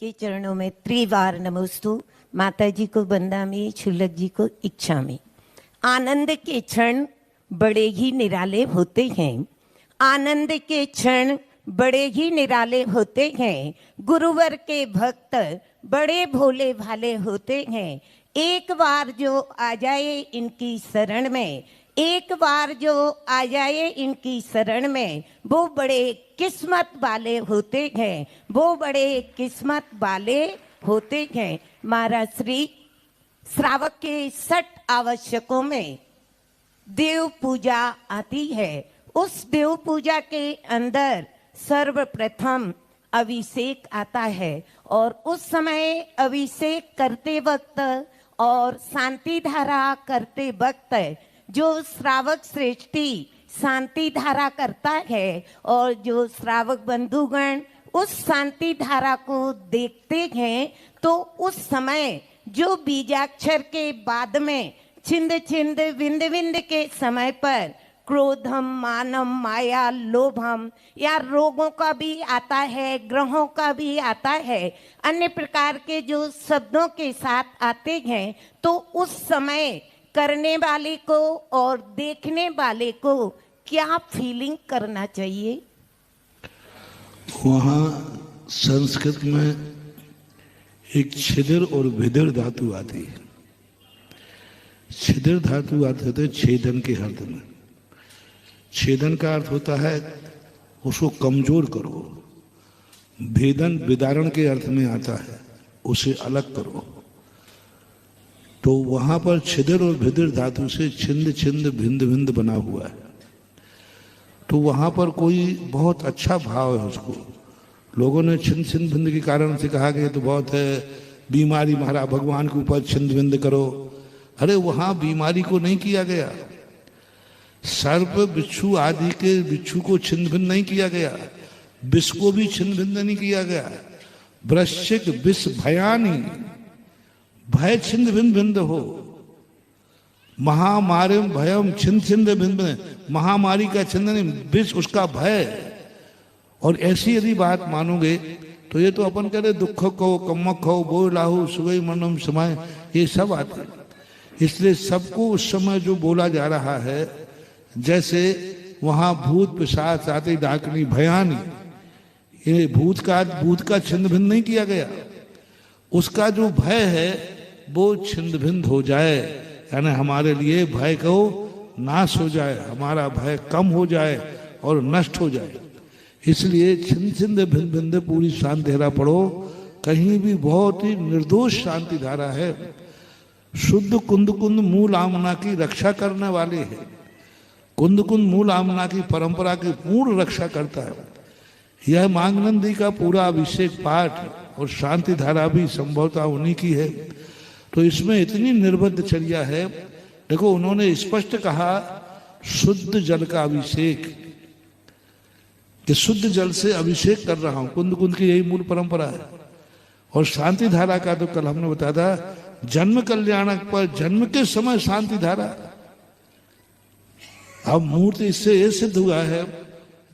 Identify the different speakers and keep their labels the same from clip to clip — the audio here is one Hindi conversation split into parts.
Speaker 1: के चरणों में त्रिवार नमोस्तु। माता जी को बंदामी, छुलक जी को इच्छामी। आनंद के क्षण बड़े ही निराले होते हैं। आनंद के क्षण बड़े ही निराले होते हैं। गुरुवर के भक्त बड़े भोले भाले होते हैं। एक बार जो आ जाए इनकी शरण में, एक बार जो आ जाए इनकी शरण में, वो बड़े किस्मत वाले होते हैं, वो बड़े किस्मत वाले होते हैं। महाराज श्री श्रावक के 60 आवश्यकों में देव पूजा आती है। उस देव पूजा के अंदर सर्वप्रथम अभिषेक आता है और उस समय अभिषेक करते वक्त और शांति धारा करते वक्त जो श्रावक श्रेष्ठी शांति धारा करता है और जो श्रावक बंधुगण उस शांति धारा को देखते हैं तो उस समय जो बीजाक्षर के बाद में छिंद छिंद विंद विंद के समय पर क्रोधम, मानम, माया, लोभम या रोगों का भी आता है, ग्रहों का भी आता है, अन्य प्रकार के जो शब्दों के साथ आते हैं, तो उस समय करने वाले को और देखने वाले को क्या फीलिंग करना चाहिए?
Speaker 2: वहाँ संस्कृत में एक छिद्र और विदिर धातु आती है। छिद्र धातु आते थे छेदन के अर्थ में। छेदन का अर्थ होता है उसको कमजोर करो। भेदन विदारण के अर्थ में आता है उसे अलग करो। तो वहां पर छिद्र और भिद्र धातु से छिंद छिंद भिंद भिंद बना हुआ है। तो वहां पर कोई बहुत अच्छा भाव है उसको। लोगों ने छिंद छिंद भिंद के कारण से कहा कि ये तो बहुत है बीमारी, महाराज भगवान के ऊपर छिंद भिंद करो। अरे वहां बीमारी को नहीं किया गया। सर्प बिच्छू आदि के बिच्छू को छिंद भिंद नहीं किया गया। विष को भी छिंद भिंद नहीं किया गया। वृश्चिक विष भयानी, भय छिंद भिंद भिंद हो। महामारी भयम छिंद छिंद भिंद भिंद, महामारी का छिंद नहीं, विष उसका भय। और ऐसी यदि बात मानोगे तो ये तो अपन कह रहे दुख को कमक हो बोल लाहू सुगई मनम समय, ये सब आते। इसलिए सबको उस समय जो बोला जा रहा है, जैसे वहां भूत पिशाच आते डाकनी भयानी, ये भूत का छिंद भिंद नहीं किया गया। उसका जो भय है वो छिंद भिंद हो जाए, यानी हमारे लिए भय को नाश हो जाए, हमारा भय कम हो जाए और नष्ट हो जाए। इसलिए छिंद छिंद भिंद भिंद पूरी शांति धारा पढ़ो। कहीं भी बहुत ही निर्दोष शांति धारा है। शुद्ध कुंद कुंद मूल आमना की रक्षा करने वाले हैं। कुंद कुंद मूल आमना की परंपरा की पूर्ण रक्षा करता है। यह मांगनंदी का पूरा अभिषेक पाठ और शांति धारा भी संभवतः उन्हीं की है। तो इसमें इतनी निर्बद्ध चर्या है। देखो उन्होंने स्पष्ट कहा शुद्ध जल का अभिषेक, कि शुद्ध जल से अभिषेक कर रहा हूं। कुंद कुंद की यही मूल परंपरा है। और शांति धारा का तो कल हमने बताया था, जन्म कल्याणक पर जन्म के समय शांति धारा। अब मूर्ति इससे ये सिद्ध हुआ है,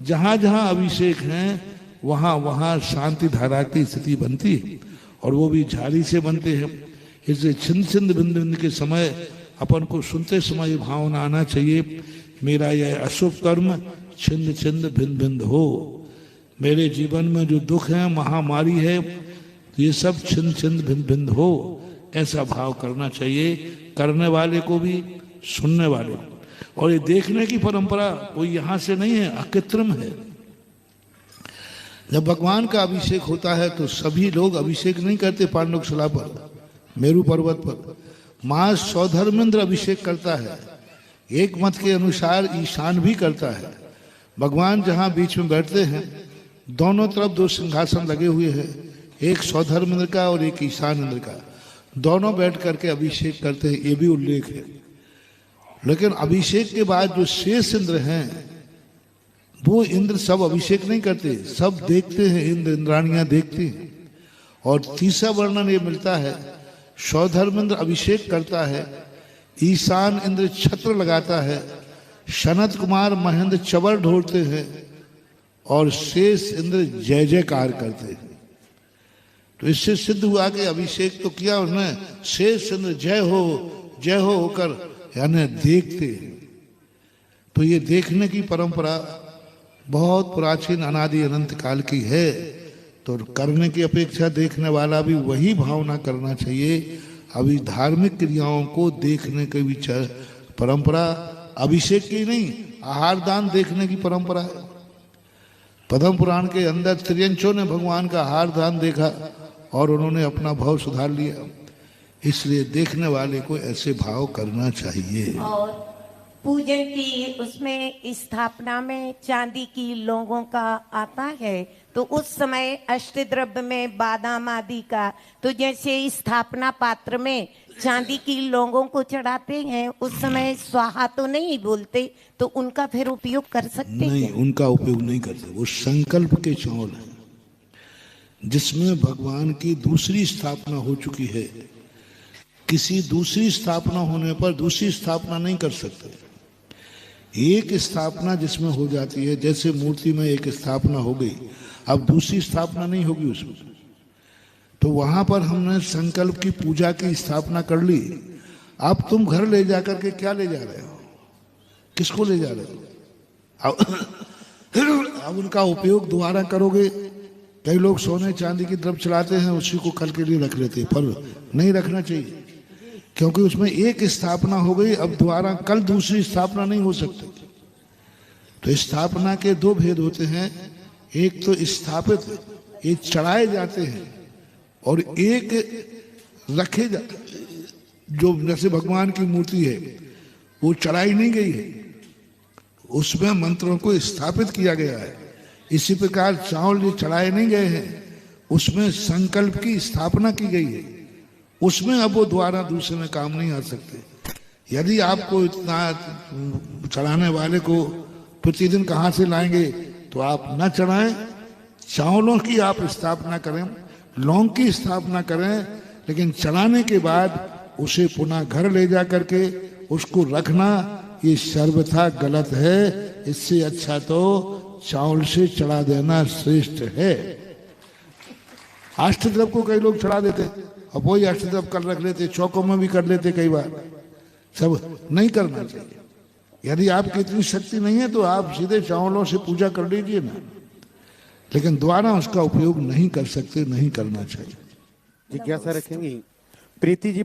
Speaker 2: जहां जहां अभिषेक है वहां वहां शांति धारा की स्थिति बनती है, और वो भी झाड़ी से बनते हैं। इसलिए छिंद छिंद भिंद भिंद के समय अपन को सुनते समय भावना आना चाहिए, मेरा यह अशुभ कर्म छिंद छिंद भिंद भिंद हो। मेरे जीवन में जो दुख है, महामारी है, ये सब छिंद छिंद भिंद भिंद हो, ऐसा भाव करना चाहिए, करने वाले को भी, सुनने वाले को। और ये देखने की परंपरा कोई यहाँ से नहीं है, अकृत्रिम है। जब भगवान का अभिषेक होता है तो सभी लोग अभिषेक नहीं करते। पांडुकशिला पर, मेरू पर्वत पर मां सौधर्मेंद्र अभिषेक करता है। एक मत के अनुसार ईशान भी करता है। भगवान जहाँ बीच में बैठते हैं, दोनों तरफ 2 सिंहासन लगे हुए हैं, एक सौधर्मेंद्र का और एक ईशान इंद्र का। दोनों बैठ करके अभिषेक करते हैं, ये भी उल्लेख है। लेकिन अभिषेक के बाद जो शेष इंद्र हैं, वो इंद्र सब अभिषेक नहीं करते, सब देखते हैं, इंद्र इंद्राणियां देखती हैं। और तीसरा वर्णन ये मिलता है, सौधर्मेंद्र अभिषेक करता है, ईशान इंद्र छत्र लगाता है, सनत कुमार महेंद्र चवर ढोलते हैं और शेष इंद्र जय जयकार करते हैं। तो इससे सिद्ध हुआ कि अभिषेक तो किया उसने, शेष चंद्र जय हो होकर यानी देखते। तो ये देखने की परंपरा बहुत प्राचीन अनादि अनंत काल की है। तो करने की अपेक्षा देखने वाला भी वही भावना करना चाहिए। अभी धार्मिक क्रियाओं को देखने की भी परंपरा अभिषेक की नहीं, आहार दान देखने की परंपरा है। पद्म पुराण के अंदर त्रियंचों ने भगवान का आहार दान देखा और उन्होंने अपना भाव सुधार लिया। इसलिए देखने वाले को ऐसे भाव करना चाहिए।
Speaker 1: और पूजन की उसमें स्थापना में चांदी की लोगों का आता है, तो उस समय अष्टद्रव्य में बादाम आदि का, तो जैसे स्थापना पात्र में चांदी की लोगों को चढ़ाते हैं, उस समय स्वाहा तो नहीं बोलते, तो उनका फिर उपयोग कर सकते
Speaker 2: नहीं,
Speaker 1: हैं?
Speaker 2: उनका उपयोग नहीं करते। वो संकल्प के चावल है जिसमें भगवान की दूसरी स्थापना हो चुकी है। किसी दूसरी स्थापना होने पर दूसरी स्थापना नहीं कर सकते। एक स्थापना जिसमें हो जाती है, जैसे मूर्ति में एक स्थापना हो गई, अब दूसरी स्थापना नहीं होगी उसमें। तो वहां पर हमने संकल्प की पूजा की स्थापना कर ली। अब तुम घर ले जाकर के क्या ले जा रहे हो, किसको ले जा रहे हो? अब उनका उपयोग दोबारा करोगे। कई लोग सोने चांदी की द्रव्य चलाते हैं, उसी को कल के लिए रख लेते हैं, पर नहीं रखना चाहिए, क्योंकि उसमें एक स्थापना हो गई। अब दोबारा कल दूसरी स्थापना नहीं हो सकती। तो स्थापना के दो भेद होते हैं, एक तो स्थापित, ये चढ़ाए जाते हैं, और एक रखे जाते हैं। जो जैसे भगवान की मूर्ति है वो चढ़ाई नहीं गई है, उसमें मंत्रों को स्थापित किया गया है। इसी प्रकार चावल जो चढ़ाए नहीं गए हैं, उसमें संकल्प की स्थापना की गई है। उसमें अब वो द्वारा दूसरे में काम नहीं आ सकते। यदि आपको इतना चढ़ाने वाले को प्रतिदिन कहाँ से लाएंगे, तो आप न चढ़ाएं। चावलों की आप स्थापना करें, लौंग की स्थापना करें, लेकिन चढ़ाने के बाद उसे पुनः घर ले जा करके उसको रखना, ये सर्वथा गलत है। इससे अच्छा तो चावल से चढ़ा देना श्रेष्ठ है। अष्टद्रव्य को कई लोग चढ़ा देते, अब वही अष्टद्रव्य कर रख लेते, चौकों में भी कर लेते कई बार। सब नहीं करना चाहिए। यदि आपकी इतनी शक्ति नहीं है तो आप सीधे चावलों से पूजा कर लीजिए ना, लेकिन दोबारा उसका उपयोग नहीं कर सकते, नहीं करना चाहिए।
Speaker 3: जिज्ञासा रखेंगी प्रीति जी।